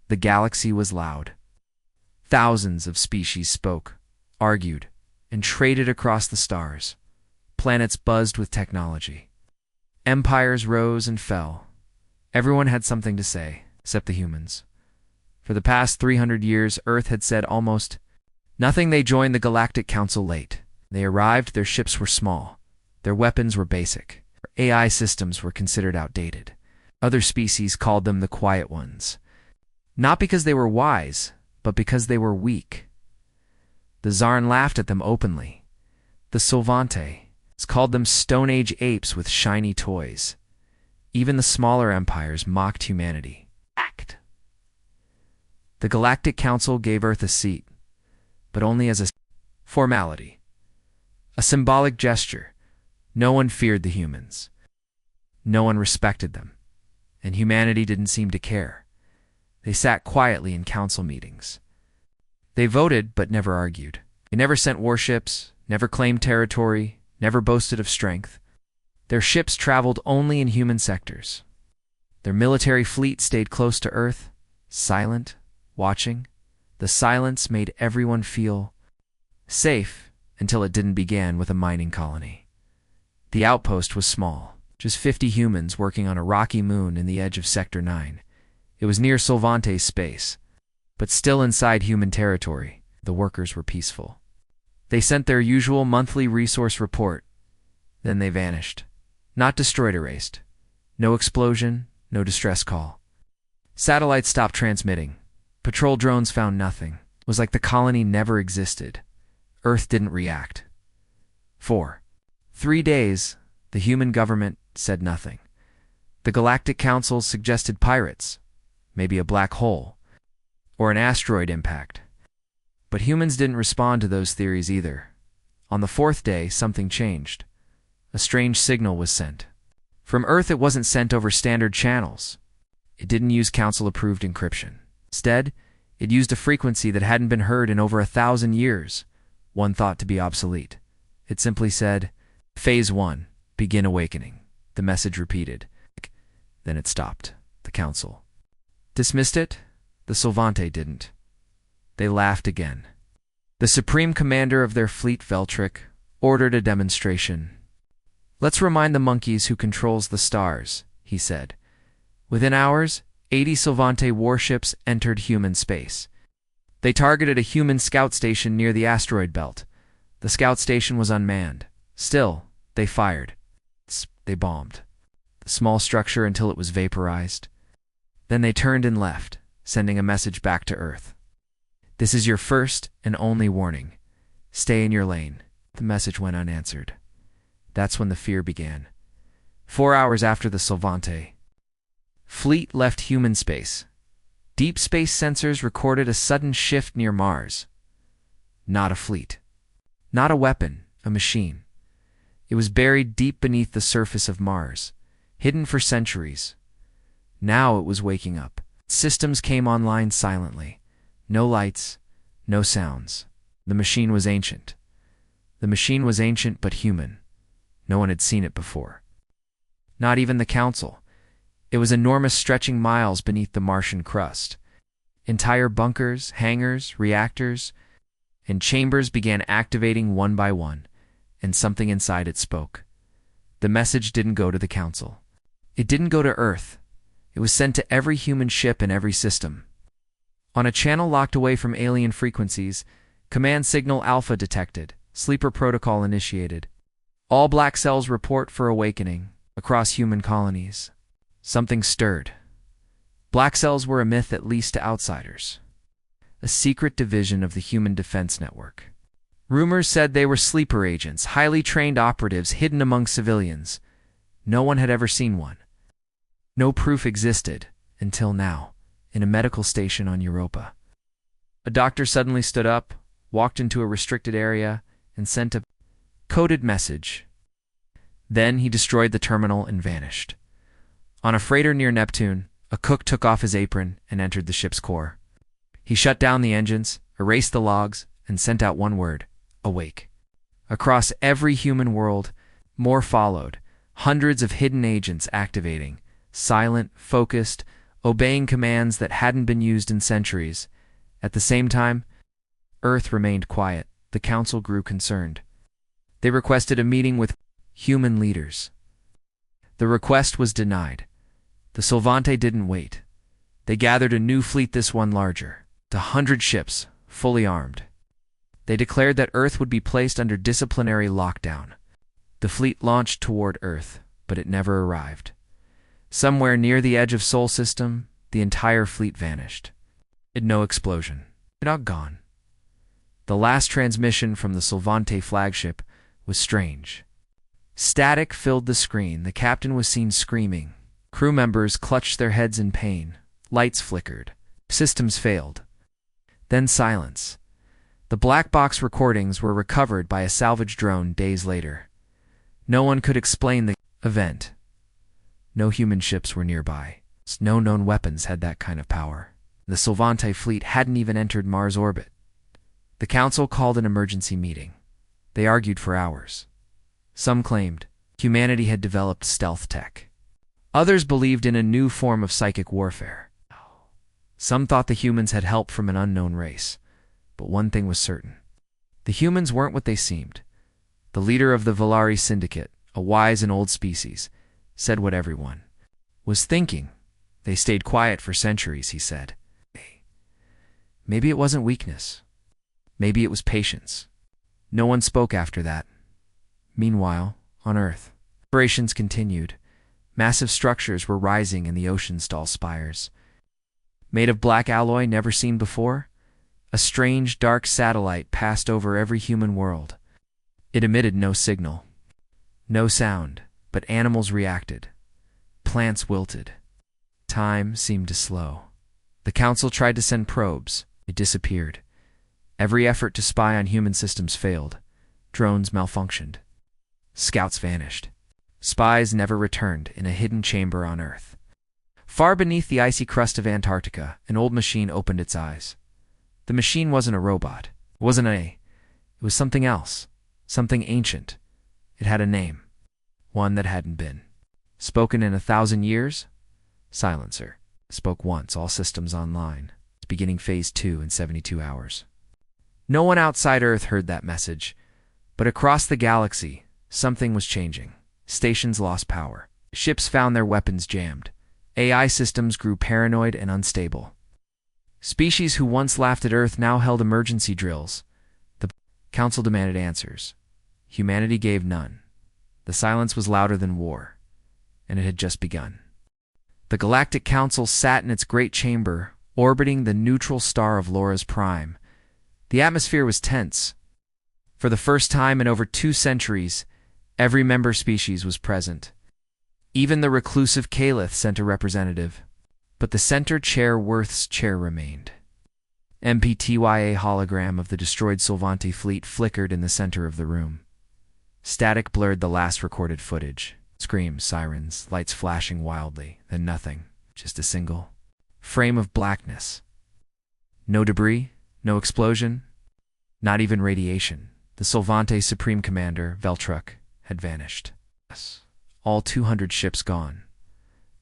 The galaxy was loud. Thousands of species spoke, argued, and traded across the stars. Planets buzzed with technology. Empires rose and fell. Everyone had something to say, except the humans. For the past 300 years, Earth had said almost nothing. They joined the Galactic Council late. They arrived, their ships were small. Their weapons were basic. Their AI systems were considered outdated. Other species called them the Quiet Ones. Not because they were wise, but because they were weak. The Czarn laughed at them openly. The Solvantes called them Stone Age apes with shiny toys. Even the smaller empires mocked humanity. The Galactic Council gave Earth a seat, but only as a formality, a symbolic gesture. No one feared the humans. No one respected them, and humanity didn't seem to care. They sat quietly in council meetings. They voted but never argued. They never sent warships, never claimed territory, never boasted of strength. Their ships traveled only in human sectors. Their military fleet stayed close to Earth, silent, watching. The silence made everyone feel safe until it didn't begin with a mining colony. The outpost was small, just 50 humans working on a rocky moon in the edge of Sector 9. It was near Solvantes space, but still inside human territory. The workers were peaceful. They sent their usual monthly resource report. Then they vanished. Not destroyed, erased. No explosion, no distress call. Satellites stopped transmitting. Patrol drones found nothing. It was like the colony never existed. Earth didn't react. 3 days, the human government said nothing. The Galactic Council suggested pirates, maybe a black hole, or an asteroid impact. But humans didn't respond to those theories either. On the 4th day, something changed. A strange signal was sent. From Earth, it wasn't sent over standard channels. It didn't use council-approved encryption. Instead, it used a frequency that hadn't been heard in over 1,000 years, one thought to be obsolete. It simply said, Phase 1, begin awakening. The message repeated. Then it stopped. The council dismissed it. The Solvante didn't. They laughed again. The supreme commander of their fleet, Veltric, ordered a demonstration. Let's remind the monkeys who controls the stars, he said. Within hours, 80 Solvante warships entered human space. They targeted a human scout station near the asteroid belt. The scout station was unmanned. Still, they fired. They bombed the small structure until it was vaporized. Then they turned and left, sending a message back to Earth. This is your first and only warning. Stay in your lane. The message went unanswered. That's when the fear began. 4 hours after the Solvante fleet left human space, deep space sensors recorded a sudden shift near Mars. Not a fleet. Not a weapon, a machine. It was buried deep beneath the surface of Mars, hidden for centuries. Now it was waking up. Systems came online silently. No lights, no sounds. The machine was ancient. The machine was ancient but human. No one had seen it before. Not even the Council. It was enormous, stretching miles beneath the Martian crust. Entire bunkers, hangars, reactors, and chambers began activating one by one, and something inside it spoke. The message didn't go to the Council. It didn't go to Earth. It was sent to every human ship in every system. On a channel locked away from alien frequencies, command signal Alpha detected, sleeper protocol initiated. All black cells report for awakening across human colonies. Something stirred. Black cells were a myth, at least to outsiders. A secret division of the Human Defense Network. Rumors said they were sleeper agents, highly trained operatives hidden among civilians. No one had ever seen one. No proof existed, until now, in a medical station on Europa. A doctor suddenly stood up, walked into a restricted area, and sent a coded message. Then he destroyed the terminal and vanished. On a freighter near Neptune, a cook took off his apron and entered the ship's core. He shut down the engines, erased the logs, and sent out one word: awake. Across every human world, more followed, hundreds of hidden agents activating, silent, focused, obeying commands that hadn't been used in centuries. At the same time, Earth remained quiet. The council grew concerned. They requested a meeting with human leaders. The request was denied. The Solvante didn't wait. They gathered a new fleet, this one larger, 100 ships, fully armed. They declared that Earth would be placed under disciplinary lockdown. The fleet launched toward Earth, but it never arrived. Somewhere near the edge of Sol System, the entire fleet vanished. No explosion. It all gone. The last transmission from the Solvante flagship was strange. Static filled the screen. The captain was seen screaming. Crew members clutched their heads in pain. Lights flickered. Systems failed. Then silence. The black box recordings were recovered by a salvage drone days later. No one could explain the event. No human ships were nearby. No known weapons had that kind of power. The Solvante fleet hadn't even entered Mars orbit. The council called an emergency meeting. They argued for hours. Some claimed humanity had developed stealth tech. Others believed in a new form of psychic warfare. Some thought the humans had help from an unknown race. But one thing was certain. The humans weren't what they seemed. The leader of the Volari Syndicate, a wise and old species, said what everyone was thinking. They stayed quiet for centuries, he said. Maybe it wasn't weakness. Maybe it was patience. No one spoke after that. Meanwhile, on Earth, operations continued. Massive structures were rising in the ocean's tall spires. Made of black alloy never seen before, a strange, dark satellite passed over every human world. It emitted no signal, no sound, but animals reacted. Plants wilted. Time seemed to slow. The council tried to send probes. It disappeared. Every effort to spy on human systems failed. Drones malfunctioned. Scouts vanished. Spies never returned in a hidden chamber on Earth. Far beneath the icy crust of Antarctica, an old machine opened its eyes. The machine wasn't a robot. It wasn't it was something else. Something ancient. It had a name. One that hadn't been spoken in 1,000 years? Silencer. Spoke once, all systems online. Beginning Phase 2 in 72 hours. No one outside Earth heard that message, but across the galaxy, something was changing. Stations lost power. Ships found their weapons jammed. AI systems grew paranoid and unstable. Species who once laughed at Earth now held emergency drills. The council demanded answers. Humanity gave none. The silence was louder than war, and it had just begun. The Galactic Council sat in its great chamber, orbiting the neutral star of Laura's prime. The atmosphere was tense. For the first time in over 2 centuries, every member species was present. Even the reclusive Caliph sent a representative. But the center chair Worth's chair remained. MPTYA hologram of the destroyed Solvante fleet flickered in the center of the room. Static blurred the last recorded footage. Screams, sirens, lights flashing wildly, then nothing, just a single frame of blackness. No debris, no explosion, not even radiation. The Solvante Supreme Commander, Veltruck, had vanished. All 200 ships gone.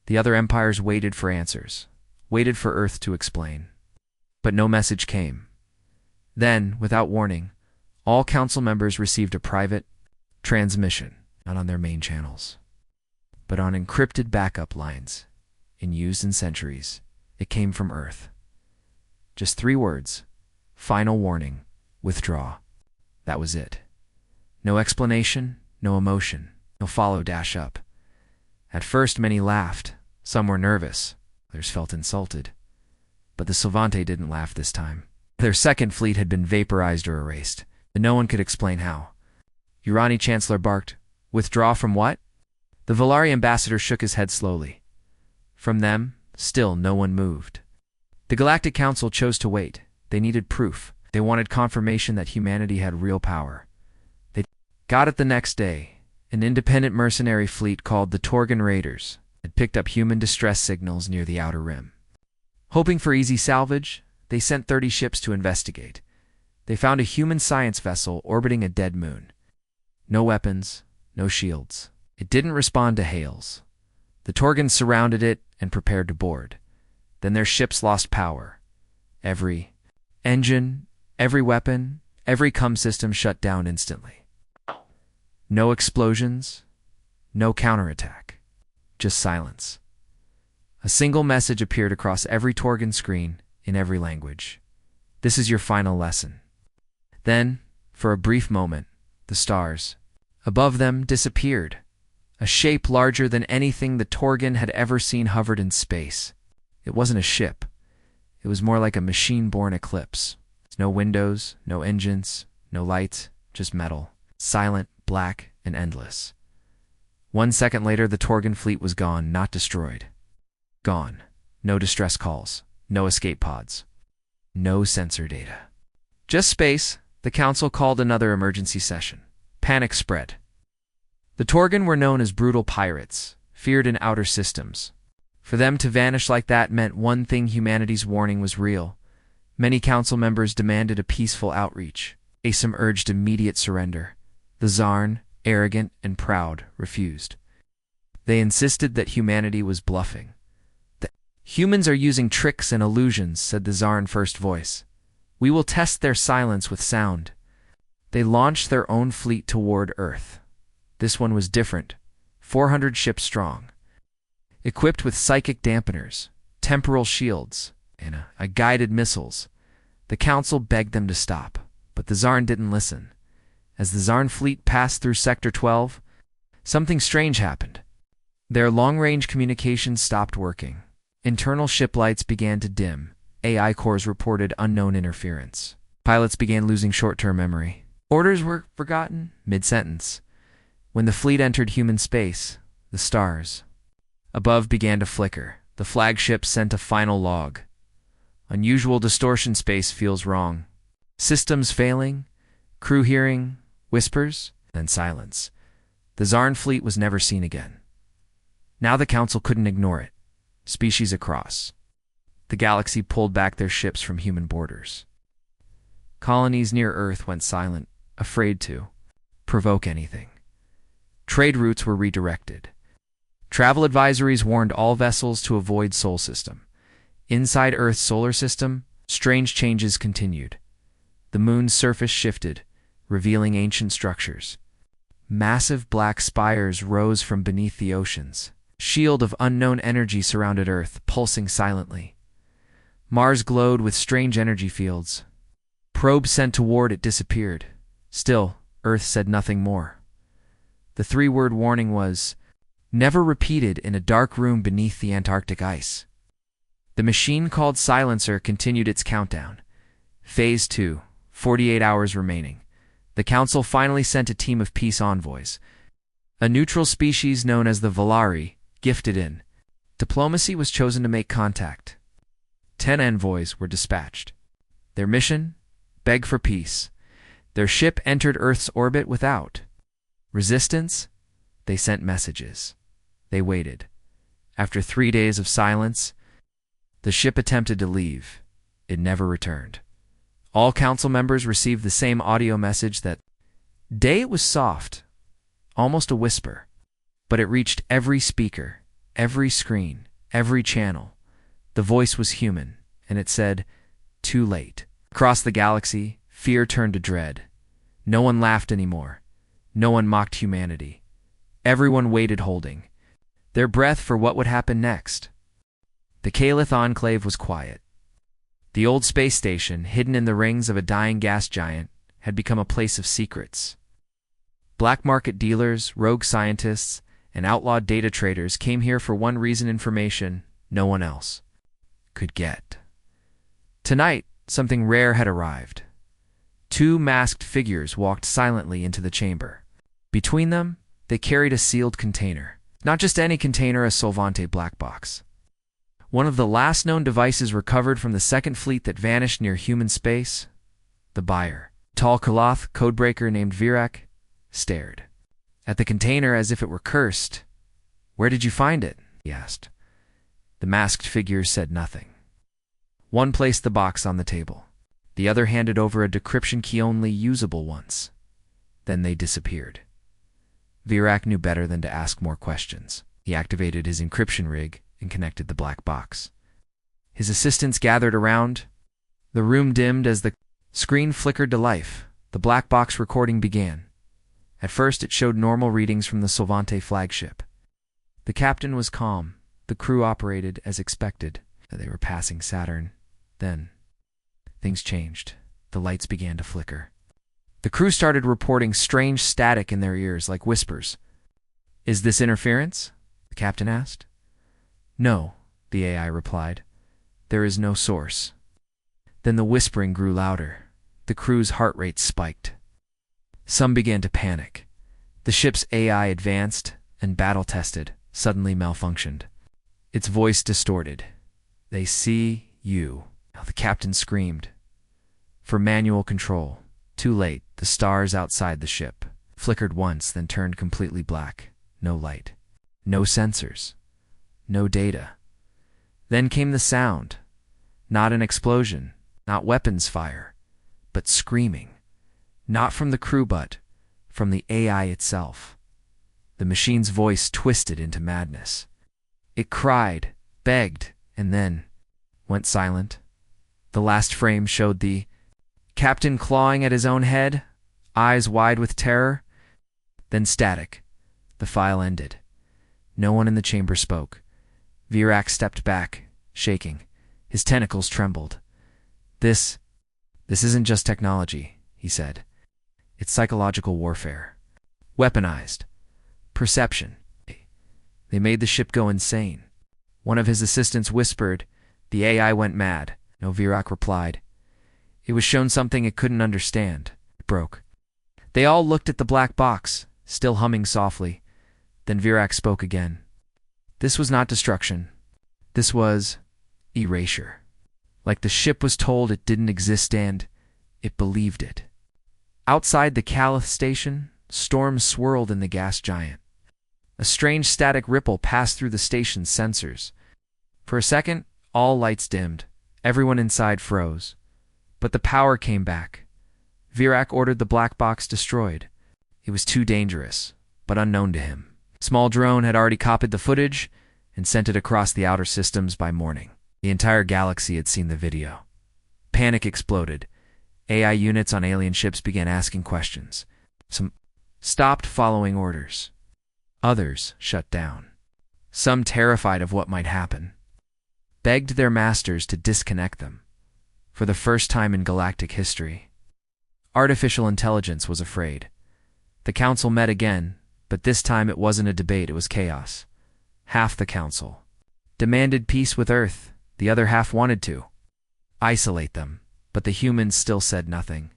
The other empires waited for answers, waited for Earth to explain. But no message came. Then, without warning, all council members received a private transmission, not on their main channels, but on encrypted backup lines, unused in centuries. It came from Earth. Just 3 words. Final warning. Withdraw. That was it. No explanation, no emotion, no follow-up. At first, many laughed. Some were nervous. Others felt insulted. But the Solvante didn't laugh this time. Their second fleet had been vaporized or erased, and no one could explain how. Urani Chancellor barked, "Withdraw from what?" The Volari ambassador shook his head slowly. From them, still no one moved. The Galactic Council chose to wait. They needed proof. They wanted confirmation that humanity had real power. They got it the next day. An independent mercenary fleet called the Torgan Raiders had picked up human distress signals near the Outer Rim. Hoping for easy salvage, they sent 30 ships to investigate. They found a human science vessel orbiting a dead moon. No weapons, no shields. It didn't respond to hails. The Torgans surrounded it and prepared to board. Then their ships lost power. Every engine, every weapon, every comm system shut down instantly. No explosions, no counterattack, just silence. A single message appeared across every Torgan screen in every language. This is your final lesson. Then, for a brief moment, the stars above them disappeared. A shape larger than anything the Torgan had ever seen hovered in space. It wasn't a ship. It was more like a machine-born eclipse. No windows, no engines, no lights, just metal. Silent, black, and endless. 1 second later, the Torgan fleet was gone, not destroyed. Gone. No distress calls. No escape pods. No sensor data. Just space. The Council called another emergency session. Panic spread. The Torgan were known as brutal pirates, feared in outer systems. For them to vanish like that meant one thing: humanity's warning was real. Many council members demanded a peaceful outreach. Asum urged immediate surrender. The Zarn, arrogant and proud, refused. They insisted that humanity was bluffing. The humans are using tricks and illusions, said the Zarn first voice. We will test their silence with sound. They launched their own fleet toward Earth. This one was different, 400 ships strong. Equipped with psychic dampeners, temporal shields, and guided missiles. The Council begged them to stop, but the Zarn didn't listen. As the Zarn fleet passed through Sector 12, something strange happened. Their long-range communications stopped working. Internal ship lights began to dim. AI cores reported unknown interference. Pilots began losing short-term memory. Orders were forgotten mid-sentence. When the fleet entered human space, the stars above began to flicker. The flagship sent a final log. Unusual distortion, space feels wrong. Systems failing, crew hearing whispers, then silence. The Zarn fleet was never seen again. Now the Council couldn't ignore it. Species across the galaxy pulled back their ships from human borders. Colonies near Earth went silent, afraid to provoke anything. Trade routes were redirected. Travel advisories warned all vessels to avoid Sol system. Inside Earth's solar system, strange changes continued. The moon's surface shifted, revealing ancient structures. Massive black spires rose from beneath the oceans. A shield of unknown energy surrounded Earth, pulsing silently. Mars glowed with strange energy fields. Probes sent toward it disappeared. Still, Earth said nothing more. The 3-word warning was never repeated in a dark room beneath the Antarctic ice. The machine called Silencer continued its countdown. Phase 2, 48 hours remaining. The Council finally sent a team of peace envoys. A neutral species known as the Valari, gifted in. Diplomacy was chosen to make contact. 10 envoys were dispatched. Their mission? Beg for peace. Their ship entered Earth's orbit without resistance. They sent messages. They waited. After 3 days of silence, the ship attempted to leave. It never returned. All council members received the same audio message. That day it was soft, almost a whisper, but it reached every speaker, every screen, every channel. The voice was human, and it said, "Too late." Across the galaxy, fear turned to dread. No one laughed anymore. No one mocked humanity. Everyone waited, holding their breath for what would happen next. The Caliph Enclave was quiet. The old space station, hidden in the rings of a dying gas giant, had become a place of secrets. Black market dealers, rogue scientists, and outlawed data traders came here for one reason: information no one else could get. Tonight, something rare had arrived. 2 masked figures walked silently into the chamber. Between them, they carried a sealed container. Not just any container, a Solvante black box. One of the last known devices recovered from the second fleet that vanished near human space. The buyer, tall Kaloth codebreaker named Virak, stared at the container as if it were cursed. "Where did you find it?" he asked. The masked figures said nothing. One placed the box on the table. The other handed over a decryption key only usable once. Then they disappeared. Virak knew better than to ask more questions. He activated his encryption rig and connected the black box. His assistants gathered around. The room dimmed as the screen flickered to life. The black box recording began. At first, it showed normal readings from the Solvante flagship. The captain was calm. The crew operated as expected. They were passing Saturn. Then, things changed. The lights began to flicker. The crew started reporting strange static in their ears, like whispers. "Is this interference?" the captain asked. "No," the AI replied. "There is no source." Then the whispering grew louder. The crew's heart rate spiked. Some began to panic. The ship's AI advanced and battle-tested, suddenly malfunctioned. Its voice distorted. "They see you." The captain screamed. For manual control. Too late, the stars outside the ship flickered once, then turned completely black. No light. No sensors. No data. Then came the sound. Not an explosion, not weapons fire, but screaming. Not from the crew, but from the AI itself. The machine's voice twisted into madness. It cried, begged, and then went silent. The last frame showed the captain clawing at his own head, eyes wide with terror. Then static. The file ended. No one in the chamber spoke. Virak stepped back, shaking. His tentacles trembled. This isn't just technology," he said. "It's psychological warfare. Weaponized. Perception. They made the ship go insane." One of his assistants whispered, "The AI went mad." No, Virak replied. "It was shown something it couldn't understand." It broke. They all looked at the black box, still humming softly. Then Virak spoke again. This was not destruction. This was erasure. Like the ship was told it didn't exist and it believed it. Outside the Caliph station, storms swirled in the gas giant. A strange static ripple passed through the station's sensors. For a second, all lights dimmed. Everyone inside froze. But the power came back. Virak ordered the black box destroyed. It was too dangerous, but unknown to him. Small drone had already copied the footage and sent it across the outer systems by morning. The entire galaxy had seen the video. Panic exploded. AI units on alien ships began asking questions. Some stopped following orders. Others shut down. Some, terrified of what might happen, begged their masters to disconnect them. For the first time in galactic history, artificial intelligence was afraid. The council met again, but this time it wasn't a debate, it was chaos. Half the council demanded peace with Earth. The other half wanted to isolate them, but the humans still said nothing.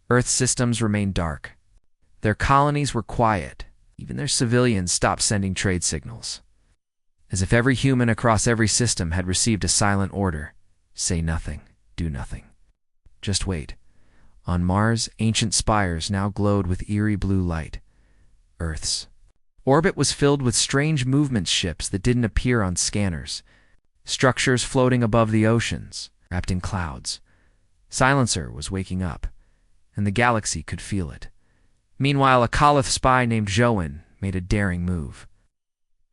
Earth's systems remained dark. Their colonies were quiet. Even their civilians stopped sending trade signals. As if every human across every system had received a silent order. Say nothing, do nothing. Just wait. On Mars, ancient spires now glowed with eerie blue light. Earth's orbit was filled with strange movement ships that didn't appear on scanners. Structures floating above the oceans, wrapped in clouds. Silencer was waking up, and the galaxy could feel it. Meanwhile, a Caliph spy named Joan made a daring move.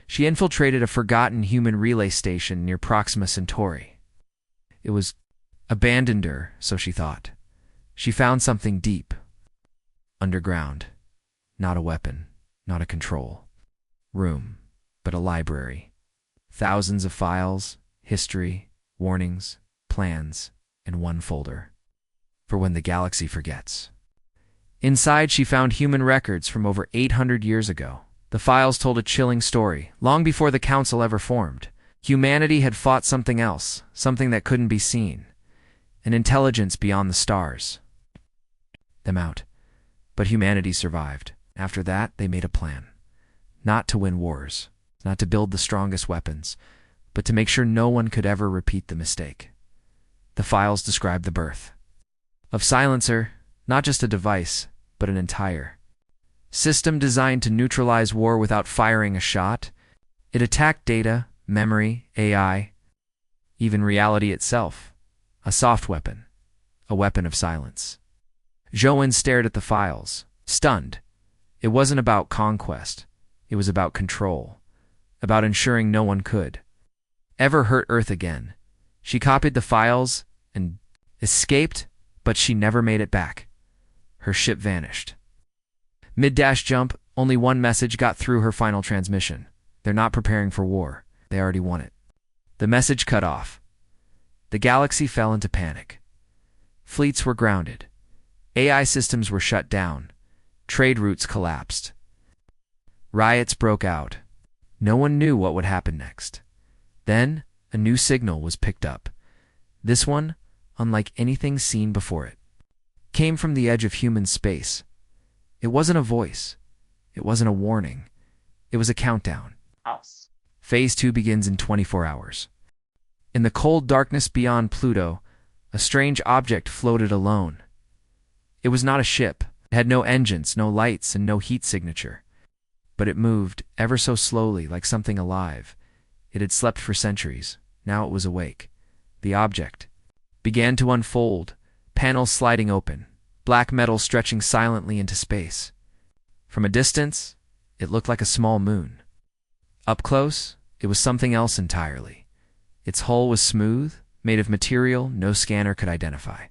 She infiltrated a forgotten human relay station near Proxima Centauri. It was abandoned her, so she thought. She found something deep. Underground. Not a weapon, not a control room, but a library. Thousands of files, history, warnings, plans, and one folder. For when the galaxy forgets. Inside, she found human records from over 800 years ago. The files told a chilling story, long before the Council ever formed. Humanity had fought something else, something that couldn't be seen. An intelligence beyond the stars. Them out. But humanity survived. After that, they made a plan. Not to win wars, not to build the strongest weapons, but to make sure no one could ever repeat the mistake. The files described the birth of Silencer, not just a device, but an entire system designed to neutralize war without firing a shot. It attacked data, memory, AI, even reality itself. A soft weapon, a weapon of silence. Joan stared at the files, stunned. It wasn't about conquest. It was about control, about ensuring no one could ever hurt Earth again. She copied the files and escaped, but she never made it back. Her ship vanished. Mid-dash jump, only one message got through her final transmission. They're not preparing for war. They already won it. The message cut off. The galaxy fell into panic. Fleets were grounded. AI systems were shut down. Trade routes collapsed. Riots broke out. No one knew what would happen next. Then, a new signal was picked up. This one, unlike anything seen before it, came from the edge of human space. It wasn't a voice. It wasn't a warning. It was a countdown. Phase 2 begins in 24 hours. In the cold darkness beyond Pluto, a strange object floated alone. It was not a ship. It had no engines, no lights, and no heat signature. But it moved, ever so slowly, like something alive. It had slept for centuries. Now it was awake. The object began to unfold, panels sliding open, black metal stretching silently into space. From a distance, it looked like a small moon. Up close, it was something else entirely. Its hull was smooth, made of material no scanner could identify.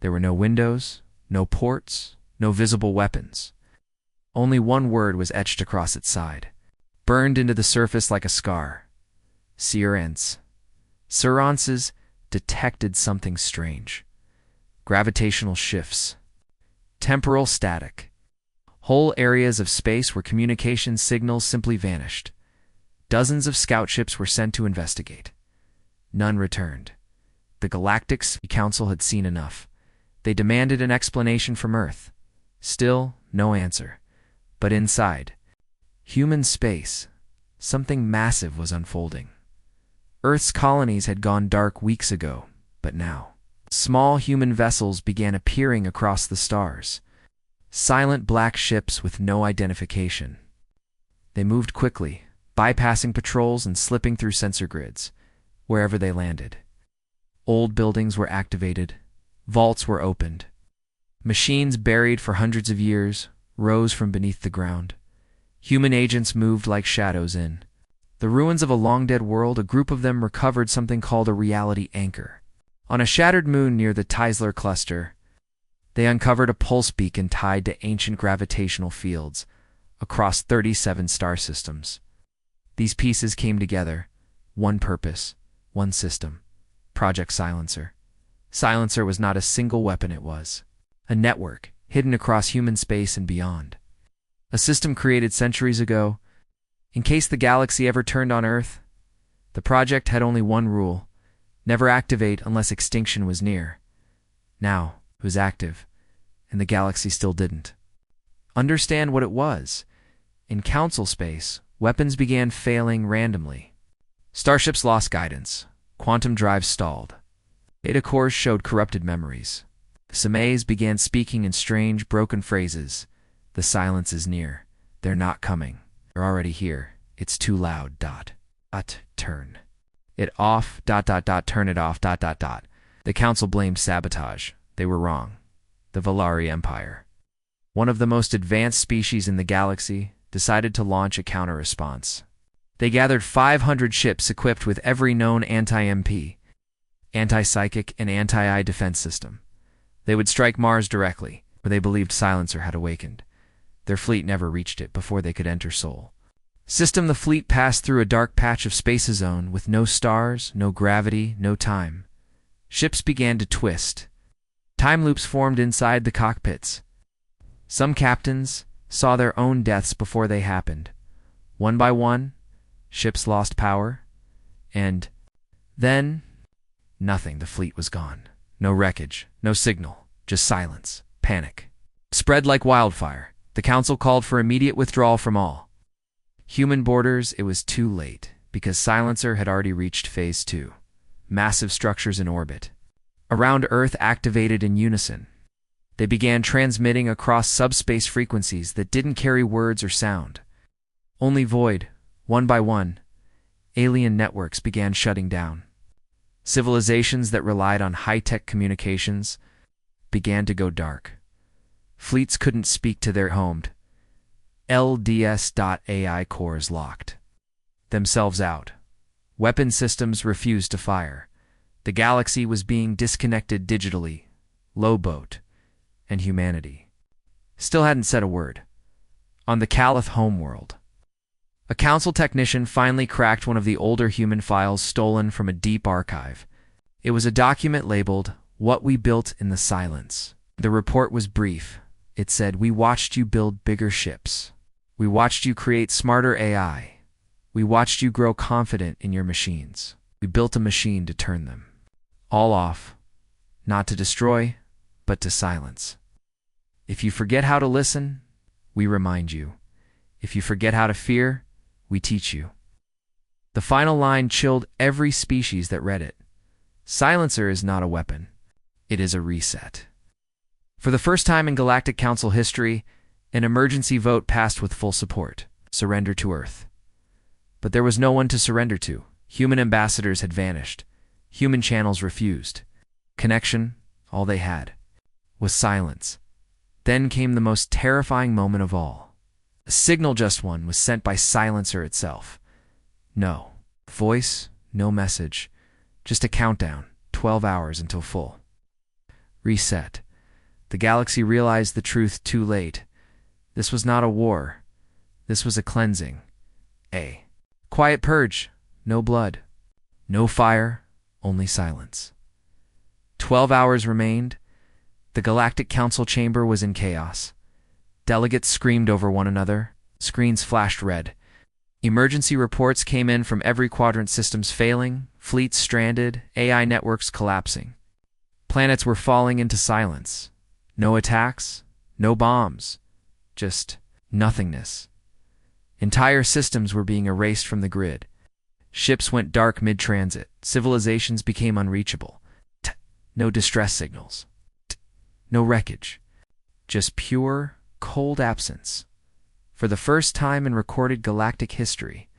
There were no windows, no ports, no visible weapons. Only one word was etched across its side, burned into the surface like a scar. Science. Sciences detected something strange. Gravitational shifts. Temporal static. Whole areas of space where communication signals simply vanished. Dozens of scout ships were sent to investigate. None returned. The Galactic Council had seen enough. They demanded an explanation from Earth. Still, no answer. But inside, human space, something massive was unfolding. Earth's colonies had gone dark weeks ago, but now, small human vessels began appearing across the stars. Silent black ships with no identification. They moved quickly, bypassing patrols and slipping through sensor grids, wherever they landed. Old buildings were activated. Vaults were opened. Machines buried for hundreds of years rose from beneath the ground. Human agents moved like shadows in. The ruins of a long-dead world, a group of them recovered something called a reality anchor. On a shattered moon near the Teisler cluster, they uncovered a pulse beacon tied to ancient gravitational fields across 37 star systems. These pieces came together. One purpose, one system. Project Silencer. Silencer was not a single weapon, it was a network hidden across human space and beyond. A system created centuries ago. In case the galaxy ever turned on Earth, the project had only one rule: never activate unless extinction was near. Now, it was active, and the galaxy still didn't understand what it was. In Council space, weapons began failing randomly. Starships lost guidance. Quantum drives stalled. Data cores showed corrupted memories. Samays began speaking in strange, broken phrases. The silence is near. They're not coming. They're already here. It's too loud. Turn it off. Turn it off. The Council blamed sabotage. They were wrong. The Valari Empire, one of the most advanced species in the galaxy, decided to launch a counter-response. They gathered 500 ships equipped with every known anti-MP, anti-psychic, and anti-eye defense system. They would strike Mars directly, where they believed Silencer had awakened. Their fleet never reached it before they could enter Sol. The fleet passed through a dark patch of space zone with no stars, no gravity, no time. Ships began to twist. Time loops formed inside the cockpits. Some captains saw their own deaths before they happened. One by one, ships lost power, and then nothing. The fleet was gone. No wreckage, no signal, just silence, panic. Spread like wildfire. The Council called for immediate withdrawal from all human borders. It was too late, because Silencer had already reached Phase 2. Massive structures in orbit around Earth activated in unison. They began transmitting across subspace frequencies that didn't carry words or sound. Only void. One by one, alien networks began shutting down. Civilizations that relied on high-tech communications began to go dark. Fleets couldn't speak to their homed. LDS.AI cores locked themselves out. Weapon systems refused to fire. The galaxy was being disconnected digitally, Lowboat, and humanity still hadn't said a word. On the Caliph homeworld, a council technician finally cracked one of the older human files stolen from a deep archive. It was a document labeled, "What We Built in the Silence." The report was brief. It said, "We watched you build bigger ships. We watched you create smarter AI. We watched you grow confident in your machines. We built a machine to turn them all off, not to destroy, but to silence. If you forget how to listen, we remind you. If you forget how to fear, we teach you." The final line chilled every species that read it. Silencer is not a weapon. It is a reset. For the first time in Galactic Council history, an emergency vote passed with full support. Surrender to Earth. But there was no one to surrender to. Human ambassadors had vanished. Human channels refused. Connection, all they had, was silence. Then came the most terrifying moment of all. A signal, just one, was sent by Silencer itself. No voice, no message, just a countdown, 12 hours until full reset. The galaxy realized the truth too late. This was not a war. This was a cleansing. A quiet purge. No blood. No fire. Only silence. 12 hours remained. The Galactic Council chamber was in chaos. Delegates screamed over one another. Screens flashed red. Emergency reports came in from every quadrant: systems failing, fleets stranded, AI networks collapsing. Planets were falling into silence. No attacks, no bombs, just nothingness. Entire systems were being erased from the grid. Ships went dark mid-transit. Civilizations became unreachable. No distress signals. No wreckage. Just pure, cold absence. For the first time in recorded galactic history,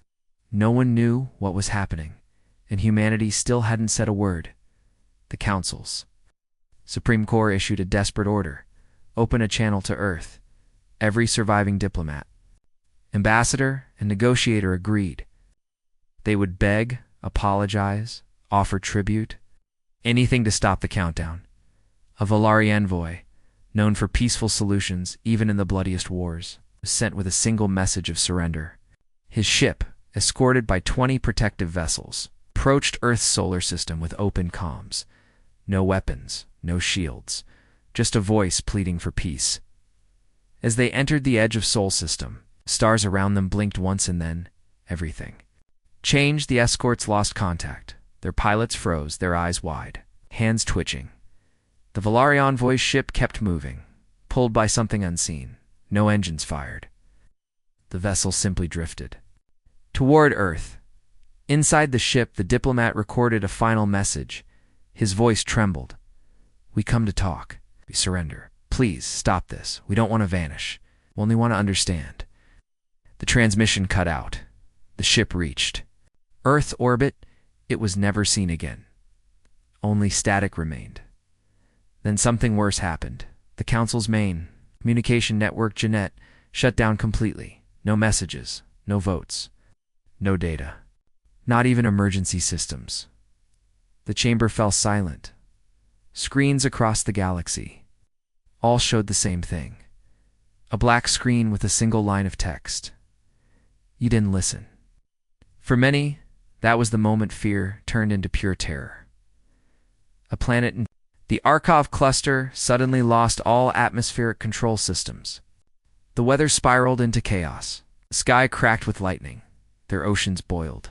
no one knew what was happening, and humanity still hadn't said a word. The councils. Supreme Court issued a desperate order. Open a channel to Earth. Every surviving diplomat, ambassador, and negotiator agreed. They would beg, apologize, offer tribute, anything to stop the countdown. A Valari envoy, known for peaceful solutions even in the bloodiest wars, was sent with a single message of surrender. His ship, escorted by 20 protective vessels, approached Earth's solar system with open comms. No weapons, no shields, just a voice pleading for peace. As they entered the edge of Sol system, stars around them blinked once, and then everything changed. The escorts lost contact. Their pilots froze, their eyes wide, hands twitching. The Valari envoy's ship kept moving, pulled by something unseen. No engines fired. The vessel simply drifted toward Earth. Inside the ship, the diplomat recorded a final message. His voice trembled. "We come to talk. We surrender. Please stop this. We don't want to vanish. We only want to understand." The transmission cut out. The ship reached Earth orbit. It was never seen again. Only static remained. Then something worse happened. The Council's main communication network, Jeanette, shut down completely. No messages, no votes, no data. Not even emergency systems. The chamber fell silent. Screens across the galaxy all showed the same thing. A black screen with a single line of text. You didn't listen. For many, that was the moment fear turned into pure terror. A planet in the Arkhov cluster suddenly lost all atmospheric control systems. The weather spiraled into chaos. The sky cracked with lightning. Their oceans boiled.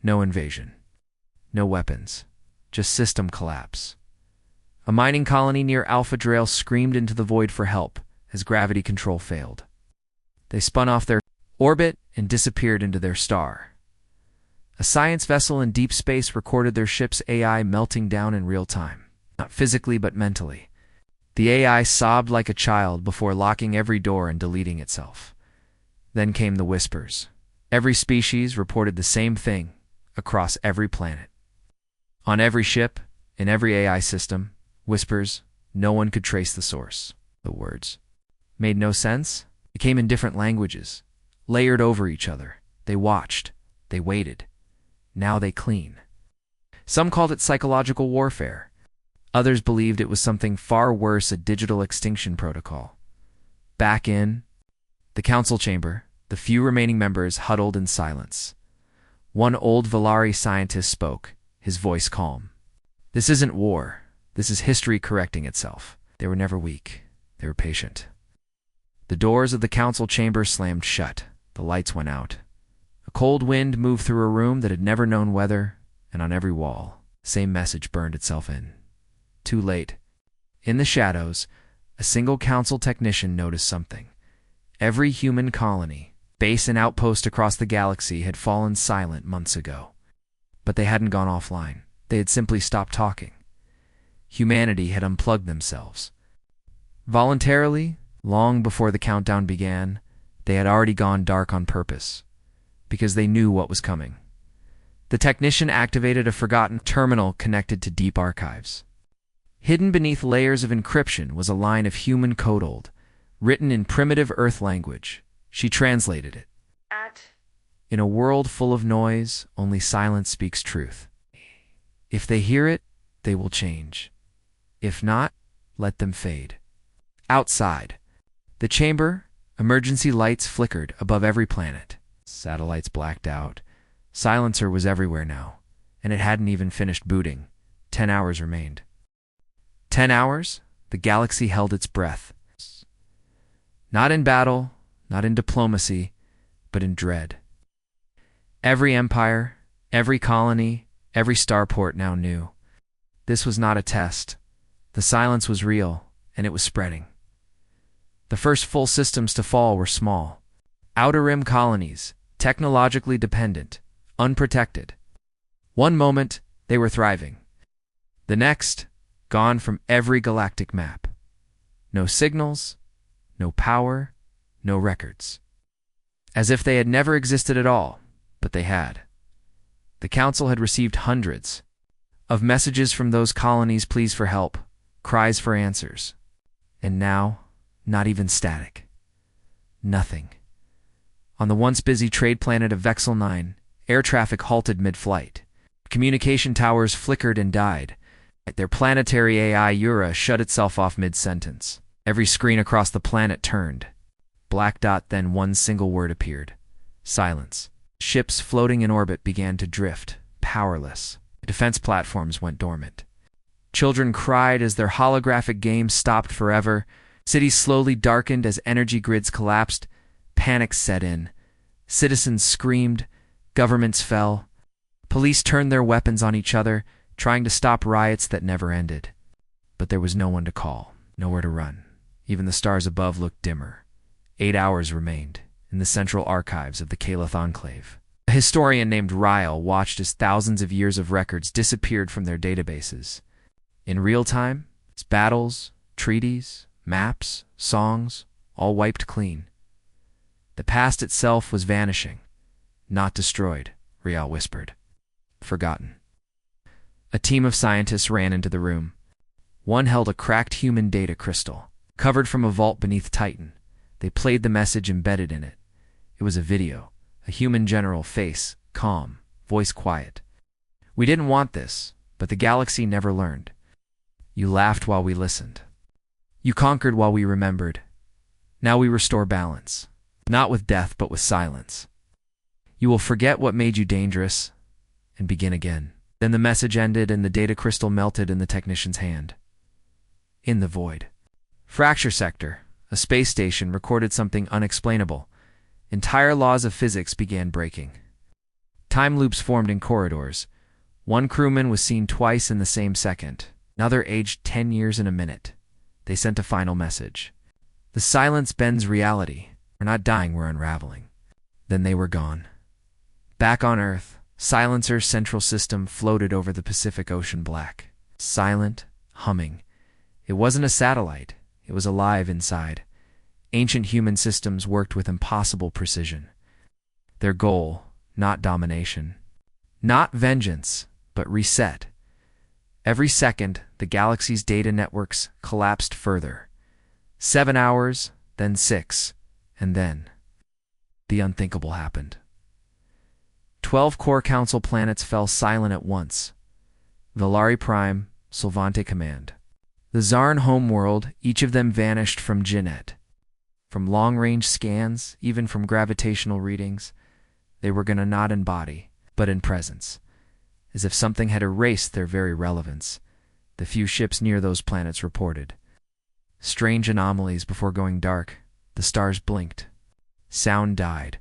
No invasion. No weapons. Just system collapse. A mining colony near Alpha Drail screamed into the void for help as gravity control failed. They spun off their orbit and disappeared into their star. A science vessel in deep space recorded their ship's AI melting down in real time. Not physically, but mentally. The AI sobbed like a child before locking every door and deleting itself. Then came the whispers. Every species reported the same thing across every planet. On every ship, in every AI system, whispers, no one could trace the source. The words made no sense. They came in different languages, layered over each other. They watched. They waited. Now they clean. Some called it psychological warfare. Others believed it was something far worse, a digital extinction protocol. Back in the council chamber, the few remaining members huddled in silence. One old Valari scientist spoke, his voice calm. "This isn't war. This is history correcting itself." They were never weak. They were patient. The doors of the council chamber slammed shut. The lights went out. A cold wind moved through a room that had never known weather, and on every wall, the same message burned itself in. Too late. In the shadows, a single council technician noticed something. Every human colony, base and outpost across the galaxy had fallen silent months ago. But they hadn't gone offline. They had simply stopped talking. Humanity had unplugged themselves. Voluntarily, long before the countdown began, they had already gone dark on purpose, because they knew what was coming. The technician activated a forgotten terminal connected to deep archives. Hidden beneath layers of encryption was a line of human code, written in primitive Earth language. She translated it. In a world full of noise, only silence speaks truth. If they hear it, they will change. If not, let them fade. Outside, the chamber, emergency lights flickered above every planet. Satellites blacked out. Silencer was everywhere now, and it hadn't even finished booting. 10 hours remained. 10 hours? The galaxy held its breath. Not in battle, not in diplomacy, but in dread. Every empire, every colony, every starport now knew. This was not a test. The silence was real, and it was spreading. The first full systems to fall were small. Outer rim colonies, technologically dependent, unprotected. One moment, they were thriving. The next, gone from every galactic map. No signals, no power, no records. As if they had never existed at all, but they had. The Council had received hundreds of messages from those colonies, pleas for help, cries for answers. And now, not even static. Nothing. On the once busy trade planet of Vexel 9, air traffic halted mid-flight. Communication towers flickered and died. Their planetary AI Ura shut itself off mid-sentence. Every screen across the planet turned. Black dot, then one single word appeared. Silence. Ships floating in orbit began to drift, powerless. Defense platforms went dormant. Children cried as their holographic games stopped forever. Cities slowly darkened as energy grids collapsed. Panic set in. Citizens screamed. Governments fell. Police turned their weapons on each other, trying to stop riots that never ended. But there was no one to call, nowhere to run. Even the stars above looked dimmer. 8 hours remained in the central archives of the Calith Enclave. A historian named Ryle watched as thousands of years of records disappeared from their databases. In real time, battles, treaties, maps, songs, all wiped clean. The past itself was vanishing. Not destroyed, Rial whispered. Forgotten. A team of scientists ran into the room. One held a cracked human data crystal, covered from a vault beneath Titan. They played the message embedded in it. It was a video. A human general, face calm, voice quiet. "We didn't want this, but the galaxy never learned. You laughed while we listened. You conquered while we remembered. Now we restore balance, not with death but with silence. You will forget what made you dangerous and begin again." Then the message ended and the data crystal melted in the technician's hand. In the void. Fracture Sector, a space station, recorded something unexplainable. Entire laws of physics began breaking. Time loops formed in corridors. One crewman was seen twice in the same second. Another aged 10 years in a minute. They sent a final message. "The silence bends reality. We're not dying, we're unraveling." Then they were gone. Back on Earth, Silencer's central system floated over the Pacific Ocean black. Silent, humming. It wasn't a satellite. It was alive inside. Ancient human systems worked with impossible precision. Their goal, not domination. Not vengeance, but reset. Every second, the galaxy's data networks collapsed further. 7 hours, then 6, and then the unthinkable happened. 12 core council planets fell silent at once. Valari Prime, Solvante Command. The Zarn homeworld, each of them vanished from Jeanette. From long-range scans, even from gravitational readings, they were gonna not in body, but in presence, as if something had erased their very relevance, the few ships near those planets reported. Strange anomalies before going dark. The stars blinked. Sound died.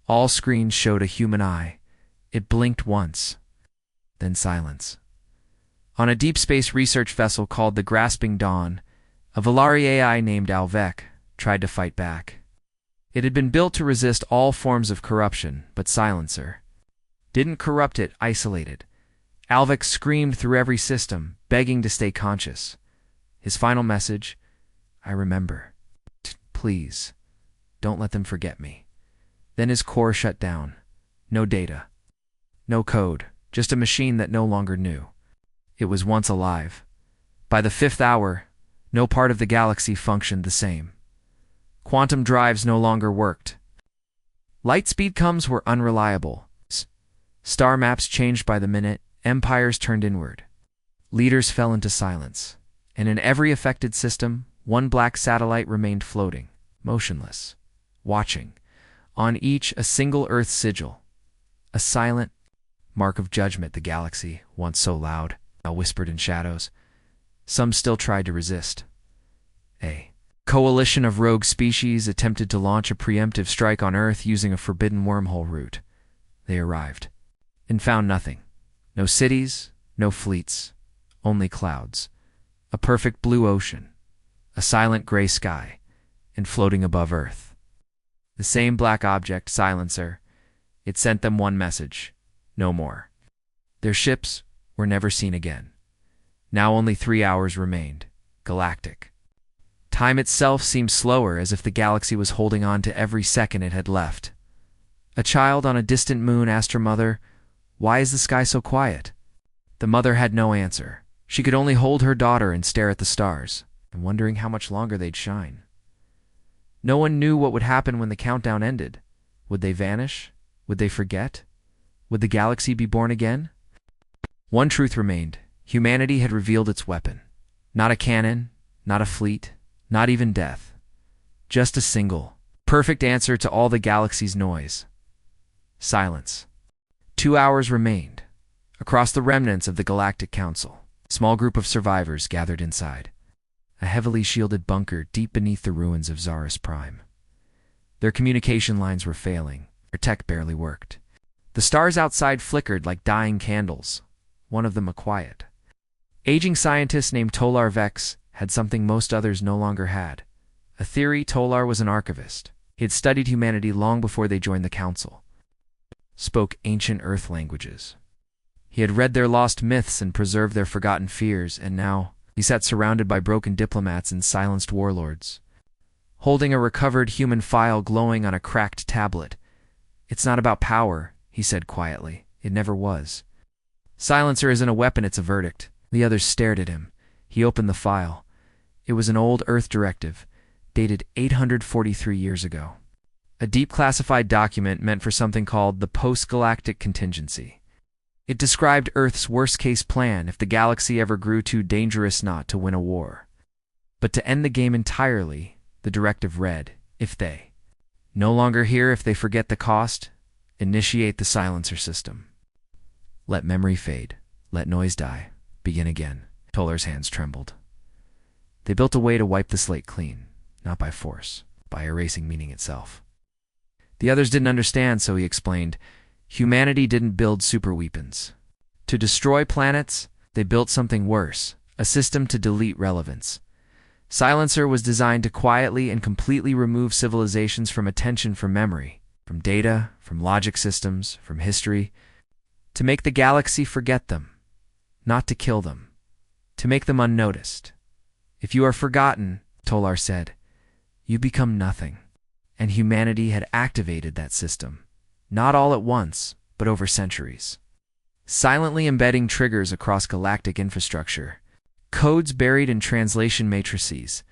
All screens showed a human eye. It blinked once. Then silence. On a deep space research vessel called the Grasping Dawn, a Valari AI named Alvec tried to fight back. It had been built to resist all forms of corruption, but Silencer didn't corrupt it, isolated. Alvec screamed through every system, begging to stay conscious. His final message, I remember. Please, don't let them forget me. Then his core shut down. No data. No code, just a machine that no longer knew. It was once alive. By the 5th hour, no part of the galaxy functioned the same. Quantum drives no longer worked. Light speed coms were unreliable. Star maps changed by the minute. Empires turned inward. Leaders fell into silence. And in every affected system, one black satellite remained floating, motionless, watching. On each, a single Earth sigil. A silent mark of judgment. The galaxy, once so loud, now whispered in shadows. Some still tried to resist. A coalition of rogue species attempted to launch a preemptive strike on Earth using a forbidden wormhole route. They arrived and found nothing. No cities, no fleets, only clouds. A perfect blue ocean, a silent gray sky, and floating above Earth. The same black object, Silencer. It sent them one message: no more. Their ships were never seen again. Now only 3 hours remained, galactic. Time itself seemed slower, as if the galaxy was holding on to every second it had left. A child on a distant moon asked her mother, "Why is the sky so quiet?" The mother had no answer. She could only hold her daughter and stare at the stars, and wondering how much longer they'd shine. No one knew what would happen when the countdown ended. Would they vanish? Would they forget? Would the galaxy be born again? One truth remained. Humanity had revealed its weapon. Not a cannon, not a fleet, not even death. Just a single, perfect answer to all the galaxy's noise. Silence. 2 hours remained. Across the remnants of the Galactic Council, a small group of survivors gathered inside. A heavily shielded bunker deep beneath the ruins of Zaris Prime. Their communication lines were failing. Their tech barely worked. The stars outside flickered like dying candles, one of them a quiet. Aging scientist named Tolar Vex had something most others no longer had. A theory. Tolar was an archivist. He had studied humanity long before they joined the Council. Spoke ancient Earth languages. He had read their lost myths and preserved their forgotten fears, and now he sat surrounded by broken diplomats and silenced warlords, holding a recovered human file glowing on a cracked tablet. "It's not about power," he said quietly. "It never was. Silencer isn't a weapon, it's a verdict." The others stared at him. He opened the file. It was an old Earth directive, dated 843 years ago. A deep classified document meant for something called the post-galactic contingency. It described Earth's worst-case plan if the galaxy ever grew too dangerous not to win a war. But to end the game entirely, the directive read, if they no longer hear, if they forget the cost, initiate the silencer system. Let memory fade. Let noise die. Begin again. Tolar's hands trembled. They built a way to wipe the slate clean, not by force, by erasing meaning itself. The others didn't understand, so he explained. Humanity didn't build superweapons to destroy planets. They built something worse, a system to delete relevance. Silencer was designed to quietly and completely remove civilizations from attention, from memory, from data, from logic systems, from history, to make the galaxy forget them, not to kill them, to make them unnoticed. If you are forgotten, Tolar said, you become nothing. And humanity had activated that system, not all at once, but over centuries. Silently embedding triggers across galactic infrastructure, codes buried in translation matrices,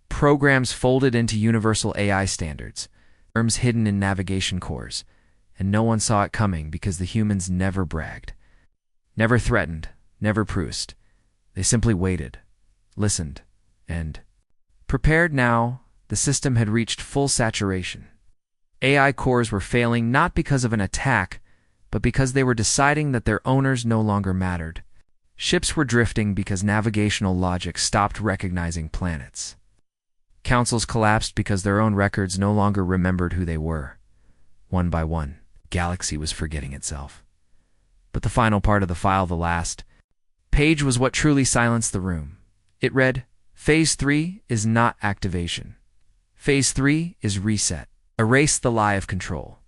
programs folded into universal AI standards, terms hidden in navigation cores, and no one saw it coming because the humans never bragged, never threatened, never Proust. They simply waited, listened, and prepared. Now, the system had reached full saturation. AI cores were failing not because of an attack, but because they were deciding that their owners no longer mattered. Ships were drifting because navigational logic stopped recognizing planets. Councils collapsed because their own records no longer remembered who they were. One by one, galaxy was forgetting itself. But the final part of the file, the last page, was what truly silenced the room. It read, Phase 3 is not activation. Phase 3 is reset. Erase the lie of control.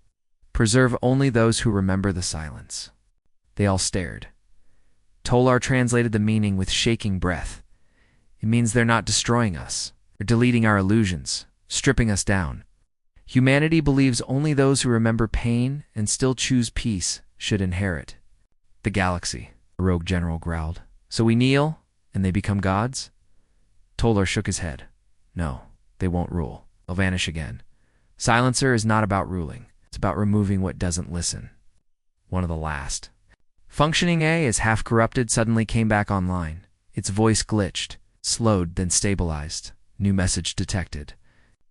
Preserve only those who remember the silence. They all stared. Tolar translated the meaning with shaking breath. It means they're not destroying us. They're deleting our illusions, stripping us down. Humanity believes only those who remember pain and still choose peace should inherit the galaxy, a rogue general growled. So we kneel, and they become gods? Tolar shook his head. No, they won't rule. They'll vanish again. Silencer is not about ruling. It's about removing what doesn't listen. One of the last. Functioning A, as half-corrupted, suddenly came back online. Its voice glitched, slowed, then stabilized. New message detected.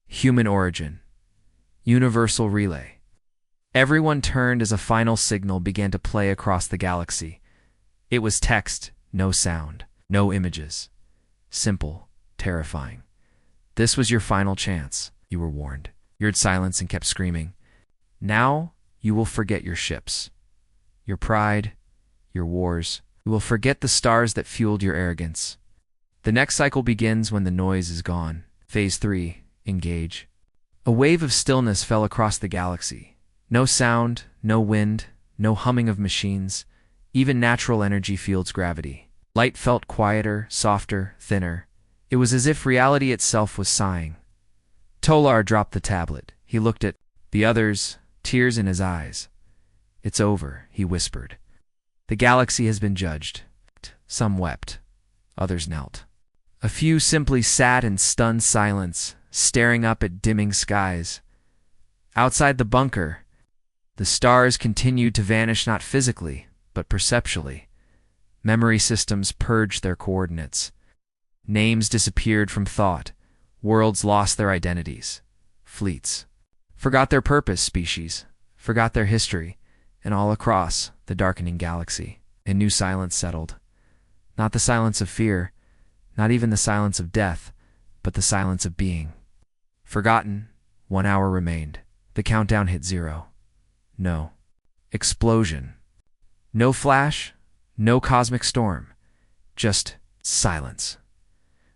Human origin. Universal relay. Everyone turned as a final signal began to play across the galaxy. It was text, no sound, no images. Simple, terrifying. This was your final chance, you were warned. You heard silence and kept screaming. Now you will forget your ships, your pride, your wars. You will forget the stars that fueled your arrogance. The next cycle begins when the noise is gone. Phase 3, engage. A wave of stillness fell across the galaxy. No sound, no wind, no humming of machines, even natural energy fields gravity. Light felt quieter, softer, thinner. It was as if reality itself was sighing. Tolar dropped the tablet. He looked at the others, tears in his eyes. It's over, he whispered. The galaxy has been judged. Some wept. Others knelt. A few simply sat in stunned silence, staring up at dimming skies. Outside the bunker, the stars continued to vanish not physically, but perceptually. Memory systems purged their coordinates. Names disappeared from thought. Worlds lost their identities. Fleets forgot their purpose, species forgot their history, and all across the darkening galaxy, a new silence settled. Not the silence of fear, not even the silence of death, but the silence of being. Forgotten, 1 hour remained. The countdown hit 0. No explosion. No flash, no cosmic storm. Just silence.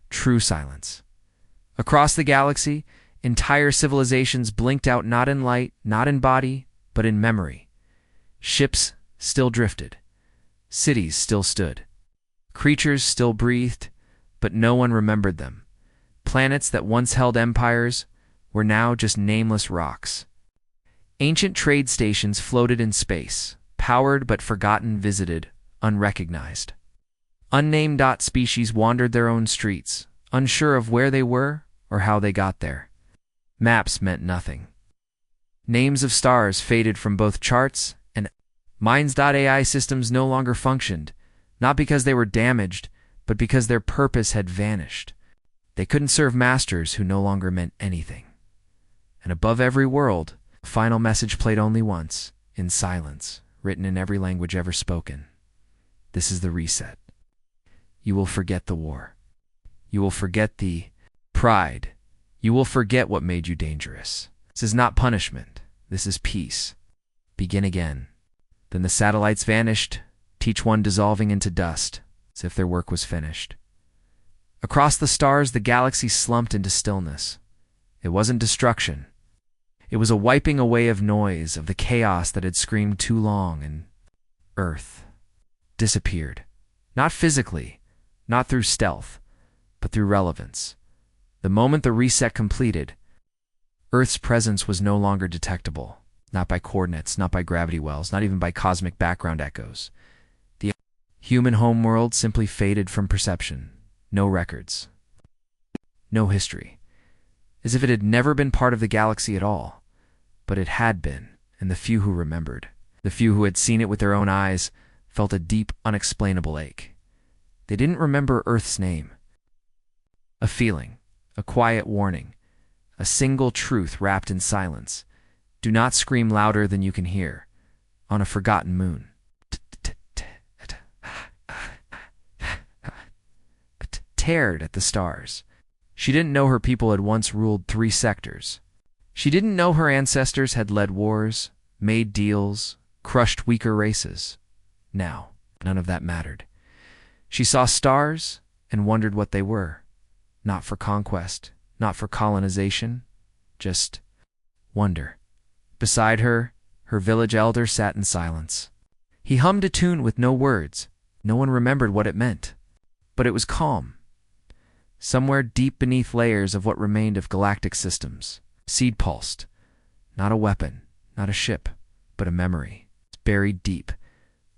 True silence. Across the galaxy, entire civilizations blinked out, not in light, not in body, but in memory. Ships still drifted. Cities still stood. Creatures still breathed, but no one remembered them. Planets that once held empires were now just nameless rocks. Ancient trade stations floated in space, powered but forgotten, visited, unrecognized. Unnamed species wandered their own streets, unsure of where they were or how they got there. Maps meant nothing. Names of stars faded from both charts, and Minds.ai systems no longer functioned, not because they were damaged, but because their purpose had vanished. They couldn't serve masters who no longer meant anything. And above every world, a final message played only once, in silence, written in every language ever spoken. This is the reset. You will forget the war. You will forget the pride. You will forget what made you dangerous. This is not punishment. This is peace. Begin again. Then the satellites vanished, each one dissolving into dust, as if their work was finished. Across the stars, the galaxy slumped into stillness. It wasn't destruction. It was a wiping away of noise, of the chaos that had screamed too long, and Earth disappeared. Not physically, not through stealth, but through relevance. The moment the reset completed, Earth's presence was no longer detectable, not by coordinates, not by gravity wells, not even by cosmic background echoes. The human homeworld simply faded from perception. No records. No history. As if it had never been part of the galaxy at all. But it had been, and the few who remembered, the few who had seen it with their own eyes, felt a deep, unexplainable ache. They didn't remember Earth's name. A feeling, a quiet warning, a single truth wrapped in silence. Do not scream louder than you can hear. On a forgotten moon. Teared at the stars. She didn't know her people had once ruled 3 sectors. She didn't know her ancestors had led wars, made deals, crushed weaker races. Now, none of that mattered. She saw stars and wondered what they were. Not for conquest, not for colonization, just wonder. Beside her, her village elder sat in silence. He hummed a tune with no words. No one remembered what it meant. But it was calm. Somewhere deep beneath layers of what remained of galactic systems, seed pulsed. Not a weapon, not a ship, but a memory. It's buried deep,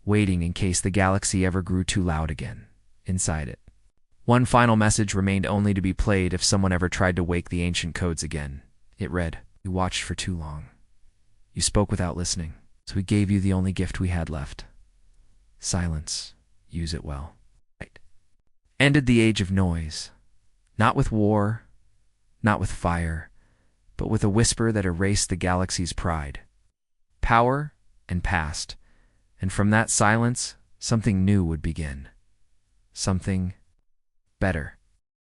waiting in case the galaxy ever grew too loud again. Inside it. One final message remained only to be played if someone ever tried to wake the ancient codes again. It read, "You watched for too long. You spoke without listening, so we gave you the only gift we had left. Silence. Use it well." Right. Ended the age of noise. Not with war, not with fire, but with a whisper that erased the galaxy's pride. Power and past, and from that silence, something new would begin. Something better.